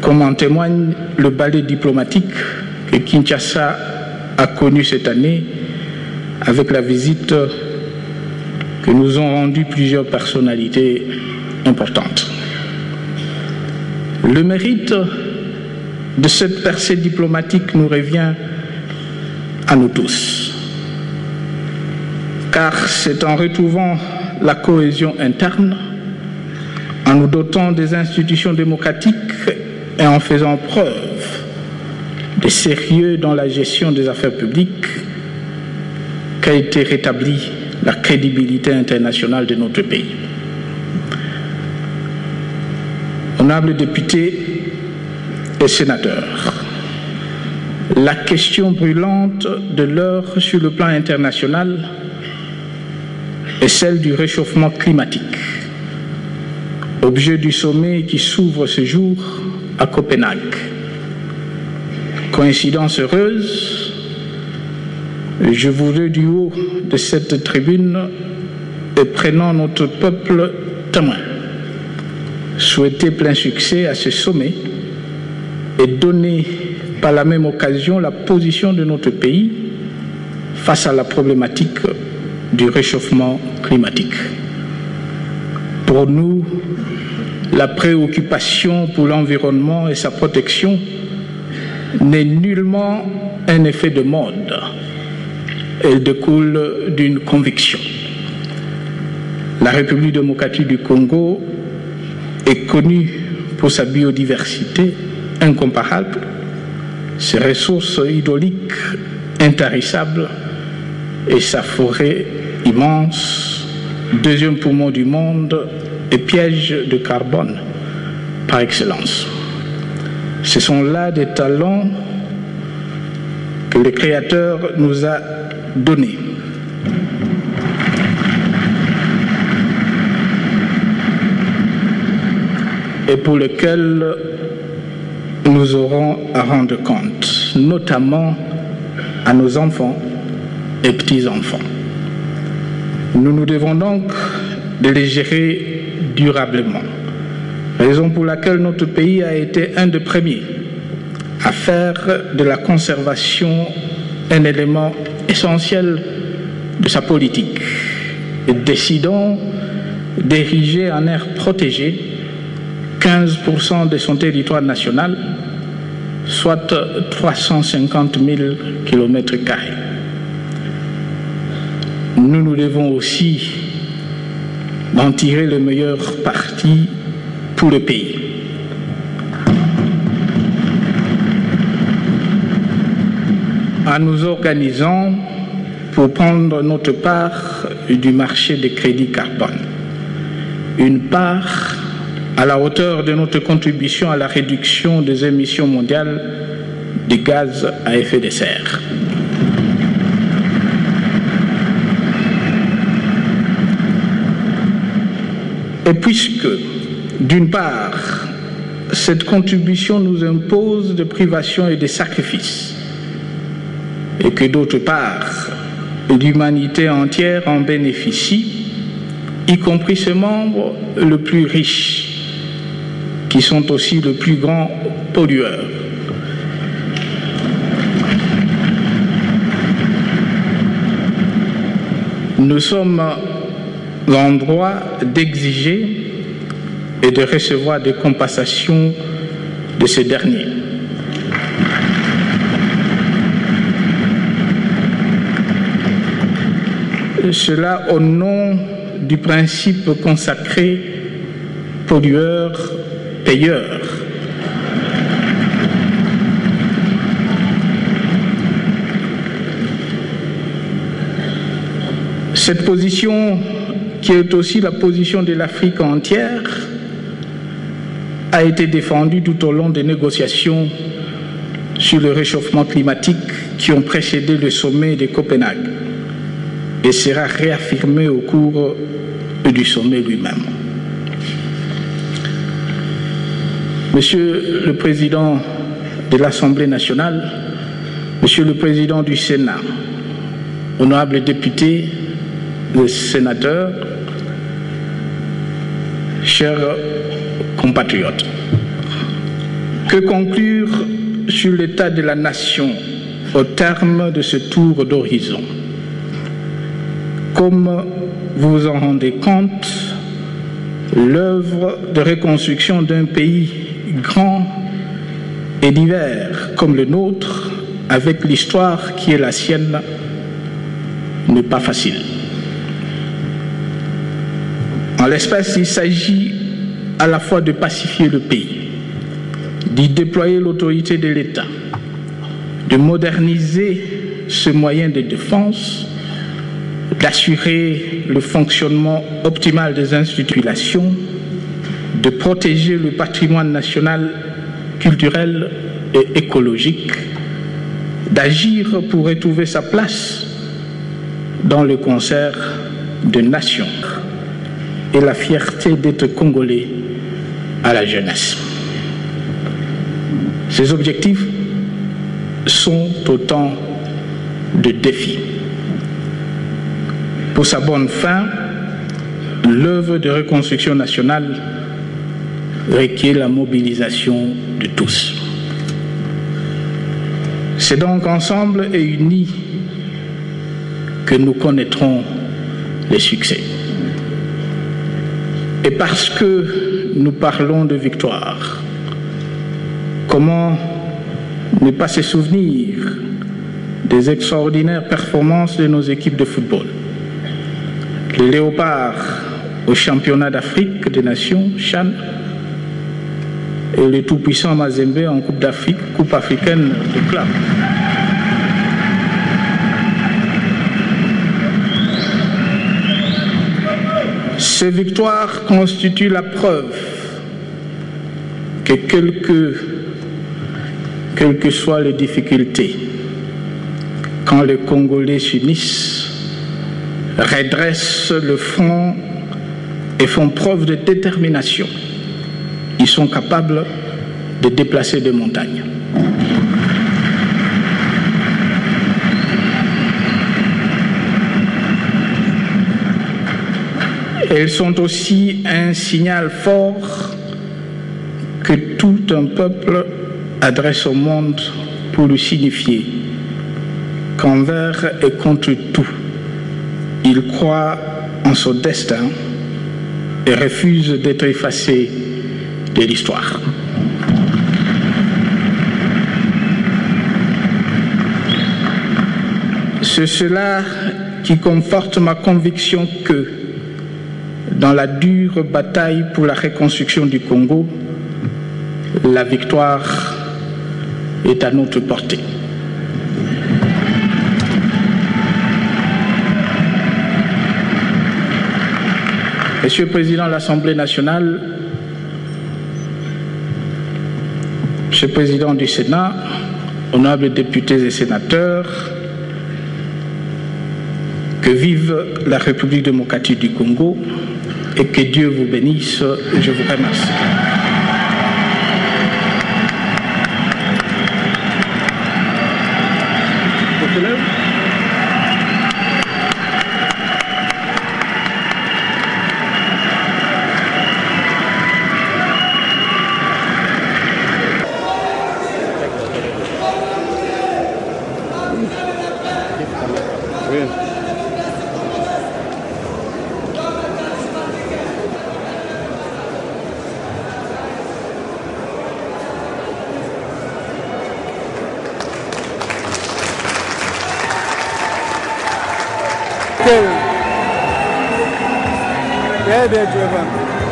Comme en témoigne le ballet diplomatique que Kinshasa a connu cette année avec la visite que nous ont rendue plusieurs personnalités importantes. Le mérite de cette percée diplomatique nous revient à nous tous, car c'est en retrouvant la cohésion interne, en nous dotant des institutions démocratiques et en faisant preuve de sérieux dans la gestion des affaires publiques qu'a été rétablie la crédibilité internationale de notre pays. Honorables députés et sénateurs, la question brûlante de l'heure sur le plan international est celle du réchauffement climatique, objet du sommet qui s'ouvre ce jour à Copenhague. Coïncidence heureuse, je voudrais du haut de cette tribune et prenant notre peuple témoin, souhaiter plein succès à ce sommet et donner par la même occasion la position de notre pays face à la problématique du réchauffement climatique. Pour nous, la préoccupation pour l'environnement et sa protection n'est nullement un effet de mode. Elle découle d'une conviction. La République démocratique du Congo est connue pour sa biodiversité incomparable, ses ressources hydrauliques intarissables et sa forêt immense, deuxième poumon du monde et piège de carbone par excellence. Ce sont là des talents que le Créateur nous a donnés. Et pour lesquels nous aurons à rendre compte, notamment à nos enfants et petits-enfants. Nous nous devons donc de les gérer durablement, raison pour laquelle notre pays a été un des premiers à faire de la conservation un élément essentiel de sa politique, et décidant d'ériger en aire protégée 15% de son territoire national, soit 350 000 km². Nous devons aussi d'en tirer le meilleur parti pour le pays. En nous organisant pour prendre notre part du marché des crédits carbone. Une part à la hauteur de notre contribution à la réduction des émissions mondiales de gaz à effet de serre. Et puisque, d'une part, cette contribution nous impose des privations et des sacrifices, et que d'autre part, l'humanité entière en bénéficie, y compris ses membres les plus riches, qui sont aussi le plus grand pollueur. Nous sommes en droit d'exiger et de recevoir des compensations de ces derniers. Cela au nom du principe consacré pollueur-payeur. Cette position, qui est aussi la position de l'Afrique entière, a été défendue tout au long des négociations sur le réchauffement climatique qui ont précédé le sommet de Copenhague et sera réaffirmée au cours du sommet lui-même. Monsieur le Président de l'Assemblée nationale, Monsieur le Président du Sénat, honorables députés et sénateurs, chers compatriotes, que conclure sur l'état de la nation au terme de ce tour d'horizon? Comme vous vous en rendez compte, l'œuvre de reconstruction d'un pays grand et divers comme le nôtre, avec l'histoire qui est la sienne, n'est pas facile. En l'espèce, il s'agit à la fois de pacifier le pays, d'y déployer l'autorité de l'État, de moderniser ce moyen de défense, d'assurer le fonctionnement optimal des institutions, de protéger le patrimoine national, culturel et écologique, d'agir pour retrouver sa place dans le concert de nations et la fierté d'être congolais à la jeunesse. Ces objectifs sont autant de défis. Pour sa bonne fin, l'œuvre de reconstruction nationale requiert la mobilisation de tous. C'est donc ensemble et unis que nous connaîtrons les succès. Et parce que nous parlons de victoire, comment ne pas se souvenir des extraordinaires performances de nos équipes de football? Le Léopard au championnat d'Afrique des Nations, CHAN, et le tout-puissant Mazembe en Coupe d'Afrique, Coupe africaine de club. Ces victoires constituent la preuve que quelles que soient les difficultés, quand les Congolais s'unissent, redressent le front et font preuve de détermination, ils sont capables de déplacer des montagnes. Elles sont aussi un signal fort que tout un peuple adresse au monde pour lui signifier qu'envers et contre tout, il croit en son destin et refuse d'être effacé de l'histoire. C'est cela qui conforte ma conviction que, dans la dure bataille pour la reconstruction du Congo, la victoire est à notre portée. Monsieur le Président de l'Assemblée nationale, Monsieur le Président du Sénat, honorables députés et sénateurs, que vive la République démocratique du Congo et que Dieu vous bénisse. Je vous remercie. Bien, bien,